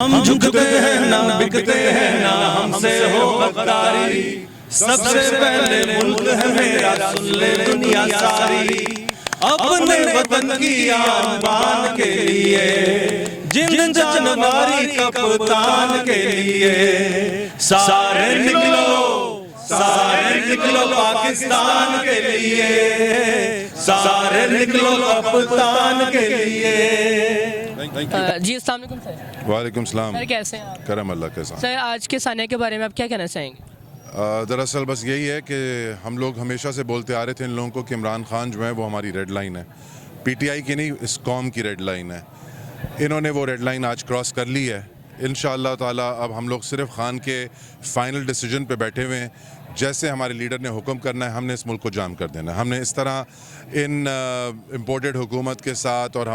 हम झुकते हैं ना बिकते हैं ना हमसे हो गद्दारी। सबसे पहले मुल्क है मेरा, सुन ले दुनिया सारी। अपने वतन की आन बान के लिए, जिंद जानवारी कप्तान के लिए, सारे निकलो पाकिस्तान के लिए, सारे निकलो कप्तान के लिए। जी अस्सलाम वालेकुम सर। वालेकुम सलाम। सर कैसे हैं आप? करम अल्लाह के साथ। सर आज के सानिया के बारे में आप क्या कहना चाहेंगे? दरअसल बस यही है कि हम लोग हमेशा से बोलते आ रहे थे इन लोगों को कि इमरान खान जो है वो हमारी रेड लाइन है, पीटीआई की नहीं, इस कौम की रेड लाइन है। इन्होंने वो रेड लाइन आज क्रॉस कर ली है। इंशाअल्लाह ताला अब हम लोग सिर्फ खान के फाइनल डिसीजन पे बैठे हुए हैं। जैसे हमारे लीडर ने हुक्म करना है, हमने इस मुल्क को जाम कर देना है। हमने इस तरह इन इम्पोर्टेड हुकूमत के साथ और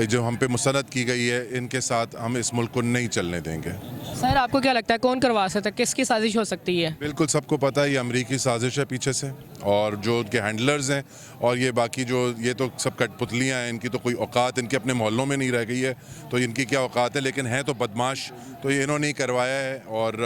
जो हम पे मुसलत की गई है इनके साथ हम इस मुल्क को नहीं चलने देंगे। सर आपको क्या लगता है कौन करवा सकता है, किसकी साजिश हो सकती है? बिल्कुल सबको पता है ये अमरीकी साजिश है पीछे से, और जो उनके हैंडलर्स हैं और ये बाकी जो ये तो सब कठपुतलियाँ हैं, इनकी तो कोई औकात इनके अपने मोहल्लों में नहीं रह गई है, तो इनकी क्या औकात है। लेकिन है तो बदमाश, तो ये इन्होंने ही करवाया है और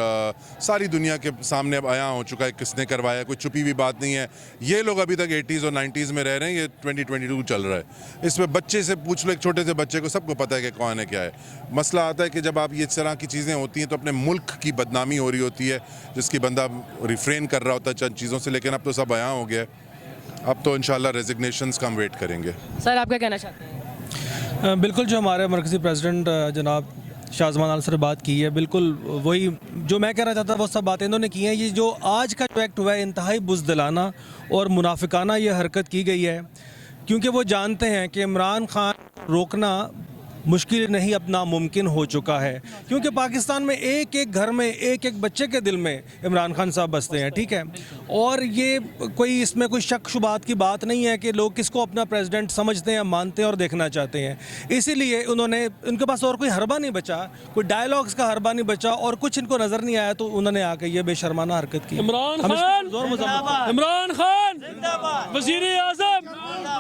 सारी दुनिया के सामने अब आया हो चुका है किसने करवाया। कोई छुपी हुई बात नहीं है। ये लोग अभी तक 80s और 90s में रह रहे हैं, ये 2022 चल रहा है। इसमें बच्चे से पूछ लो, एक छोटे से बच्चे को, सबको पता है कि कौन है क्या है। मसला आता है कि जब आप ये इस तरह की चीज़ें होती हैं तो अपने मुल्क की बदनामी हो रही होती है, जिसकी बंदा रिफ्रेन कर रहा होता है चंद चीज़ों से। लेकिन अब तो सब आया हो गया, अब तो इंशाल्लाह रेजिग्नेशंस का हम वेट करेंगे। सर आप क्या कहना चाहते हैं? बिल्कुल, जो हमारे मरकज़ी प्रेसिडेंट जनाब शाहजमान आल सर बात की है, बिल्कुल वही जो मैं कहना चाहता था वो सब बातें इन्होंने की हैं। ये जो आज का जो एक्ट हुआ है, इंतहाई बुज़दिलाना और मुनाफिकाना ये हरकत की गई है, क्योंकि वो जानते हैं कि इमरान खान रोकना मुश्किल नहीं, अब नामुमकिन हो चुका है। क्योंकि पाकिस्तान में एक एक घर में एक एक बच्चे के दिल में इमरान खान साहब बसते हैं, ठीक है। और ये कोई इसमें कोई शक शुबात की बात नहीं है कि लोग किसको अपना प्रेसिडेंट समझते हैं, मानते हैं और देखना चाहते हैं। इसीलिए उन्होंने, उनके पास और कोई हरबा नहीं बचा, कोई डायलॉग्स का हरबा नहीं बचा और कुछ इनको नज़र नहीं आया, तो उन्होंने आके ये बेशर्माना हरकत की। इमरान खान वज़ीर आज़म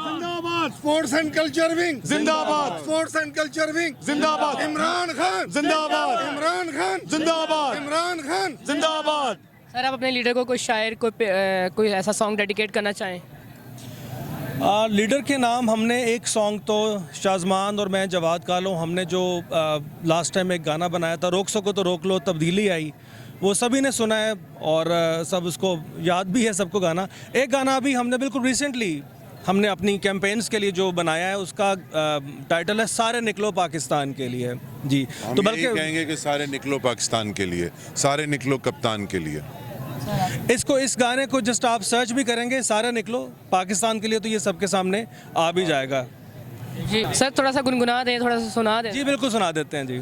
जिंदाबाद, स्पोर्ट्स एंड कल्चर विंग जिंदाबाद, स्पोर्ट्स एंड कल्चर विंग जिंदाबाद, इमरान खान जिंदाबाद, इमरान खान जिंदाबाद, इमरान खान जिंदाबाद। सर आप अपने लीडर को कोई शायर कोई ऐसा सॉन्ग डेडिकेट करना चाहें? लीडर के नाम हमने एक सॉन्ग तो शाहजमान और मैं जवाद कालो, हमने जो लास्ट टाइम एक गाना बनाया था, रोक सको तो रोक लो तब्दीली आई, वो सभी ने सुना है और सब उसको याद भी है सबको गाना। एक गाना अभी हमने बिल्कुल रिसेंटली हमने अपनी कैंपेन्स के लिए जो बनाया है, उसका टाइटल है सारे निकलो पाकिस्तान के लिए। जी तो बल्कि कहेंगे कि सारे निकलो पाकिस्तान के लिए, सारे निकलो कप्तान के लिए। इस गाने को जस्ट आप सर्च भी करेंगे, सारे निकलो पाकिस्तान के लिए, तो ये सबके सामने आ भी जाएगा। जी सर थोड़ा सा गुनगुना दें, थोड़ा सा सुना दें। जी बिल्कुल सुना देते हैं जी।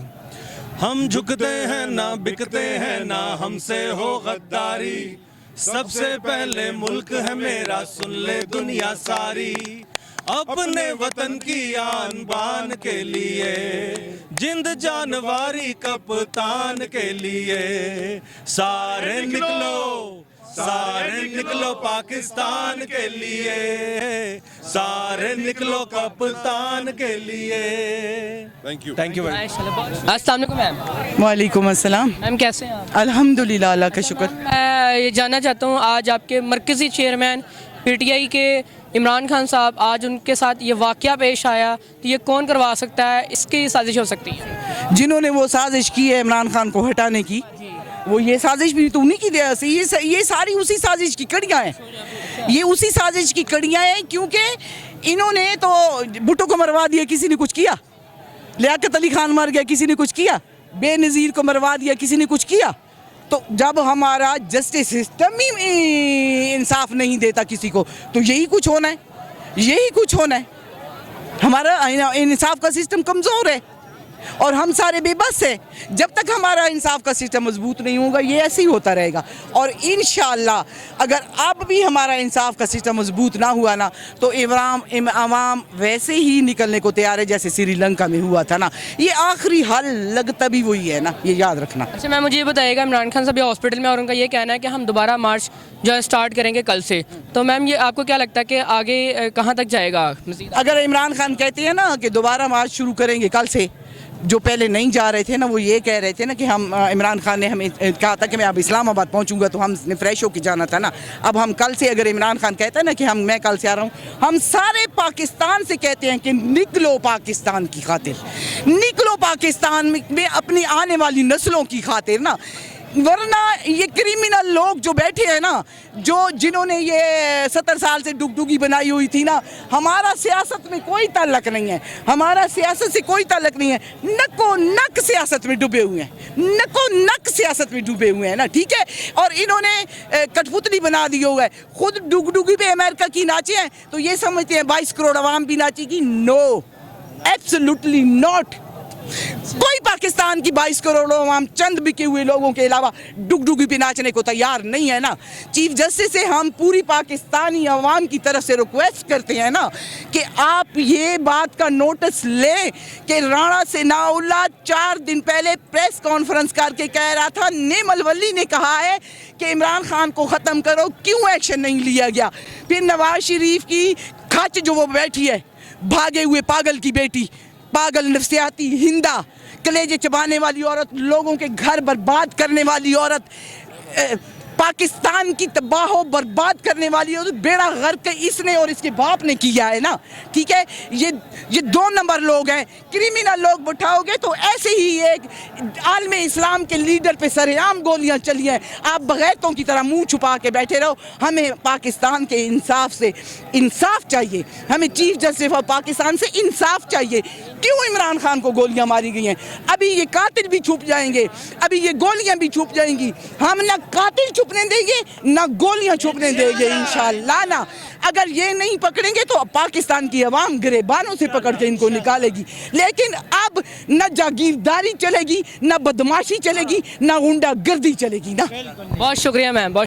हम झुकते हैं ना बिकते हैं ना हमसे हो गद्दारी। सबसे पहले मुल्क है मेरा, सुन ले दुनिया सारी। अपने वतन की आन बान के लिए, जिंद जानवारी कप्तान के लिए, सारे निकलो पाकिस्तान के लिए, सारे निकलो कप्तान के लिए। Thank you very much. अस्सलाम वालेकुम मैम। वालेकुम अस्सलाम। मैम कैसे हैं आप? अल्हम्दुलिल्लाह, अल्लाह का शुक्र। मैं ये जानना चाहता हूँ, आज आपके मरकज़ी चेयरमैन पीटीआई के इमरान खान साहब, आज उनके साथ ये वाक़या पेश आया, तो ये कौन करवा सकता है, इसकी साजिश हो सकती है? जिन्होंने वो साजिश की है इमरान खान को हटाने की, वो ये साजिश भी तो उन्हीं की वजह से, ये सारी उसी साजिश की कड़ियाँ हैं। ये उसी साजिश की कड़ियाँ हैं, क्योंकि इन्होंने तो भुट्टो को मरवा दिया, किसी ने कुछ किया। लियाकत अली खान मर गया, किसी ने कुछ किया। बेनज़ीर को मरवा दिया, किसी ने कुछ किया। तो जब हमारा जस्टिस सिस्टम ही इंसाफ नहीं देता किसी को, तो यही कुछ होना है, यही कुछ होना है। हमारा इंसाफ का सिस्टम कमज़ोर है और हम सारे बेबस हैं। जब तक हमारा इंसाफ का सिस्टम मजबूत नहीं होगा, ये ऐसे ही होता रहेगा। और इंशाअल्लाह अगर अब भी हमारा इंसाफ का सिस्टम मजबूत ना हुआ ना, तो अवाम वैसे ही निकलने को तैयार है जैसे श्रीलंका में हुआ था ना। ये आखिरी हल लगता भी वही है ना, ये याद रखना। अच्छा मैम मुझे ये बताइएगा, इमरान खान साहब हॉस्पिटल में और उनका ये कहना है कि हम दोबारा मार्च जो है स्टार्ट करेंगे कल से, तो मैम ये आपको क्या लगता है कि आगे कहाँ तक जाएगा? अगर इमरान खान कहते हैं ना कि दोबारा मार्च शुरू करेंगे कल से, जो पहले नहीं जा रहे थे ना, वो ये कह रहे थे ना कि हम इमरान खान ने हमें कहा था कि मैं अब इस्लामाबाद पहुंचूंगा तो हमने फ्रेश होकर जाना था ना। अब हम कल से, अगर इमरान खान कहता है ना कि मैं कल से आ रहा हूँ, हम सारे पाकिस्तान से कहते हैं कि निकलो पाकिस्तान की खातिर, निकलो पाकिस्तान में अपनी आने वाली नस्लों की खातिर ना, वरना ये क्रिमिनल लोग जो बैठे हैं ना, जिन्होंने ये 70 साल से डुगडुगी बनाई हुई थी ना, हमारा सियासत में कोई ताल्लुक नहीं है, हमारा सियासत से कोई ताल्लुक नहीं है, नको नक सियासत में डूबे हुए हैं, नको नक सियासत में डूबे हुए हैं ना, ठीक है। और इन्होंने कठपुतली बना दी हुआ है, खुद डुगडुगी पे अमेरिका की नाचे हैं तो ये समझते हैं 22 करोड़ आवाम भी नाचेगी। No, absolutely not. कोई पाकिस्तान की 22 करोड़ आवाम चंद बिके हुए लोगों के अलावा डुगडुगी पे नाचने को तैयार नहीं है ना। चीफ जस्टिस से हम पूरी पाकिस्तानी आवाम की तरफ से रिक्वेस्ट करते हैं ना कि आप ये बात का नोटिस लें कि राणा सनाउल्लाह 4 दिन पहले प्रेस कॉन्फ्रेंस करके कह रहा था, नेमल वली ने कहा है कि इमरान खान को ख़त्म करो, क्यों एक्शन नहीं लिया गया। फिर नवाज शरीफ की खच जो वो बैठी है, भागे हुए पागल की बेटी, पागल नफ्सियाती हिंदा, कलेजे चबाने वाली औरत, लोगों के घर बर्बाद करने वाली औरत, पाकिस्तान की तबाह बर्बाद करने वाली औरत, बेड़ा गर्क इसने और इसके बाप ने किया है ना, ठीक है। ये 2 नंबर लोग हैं, क्रिमिनल लोग बैठाओगे तो ऐसे ही एक आलम इस्लाम के लीडर पे सरेआम गोलियां चली हैं, आप बगैरतों की तरह मुंह छुपा के बैठे रहो। हमें पाकिस्तान के इंसाफ से इंसाफ चाहिए, हमें चीफ जस्टिस ऑफ पाकिस्तान से इंसाफ चाहिए। क्यों इमरान खान को गोलियां मारी गई हैं? अभी ये कातिल भी छुप जाएंगे, अभी ये गोलियां भी छुप जाएंगी। हम ना कातिल छुपने देंगे ना गोलियां छुपने देंगे इंशाअल्लाह ना। अगर ये नहीं पकड़ेंगे तो पाकिस्तान की आवाम गिरेबानों से पकड़ के इनको निकालेगी। लेकिन अब न जागीरदारी चलेगी, न बदमाशी चलेगी, न गुंडागर्दी चलेगी ना। बहुत शुक्रिया मैम।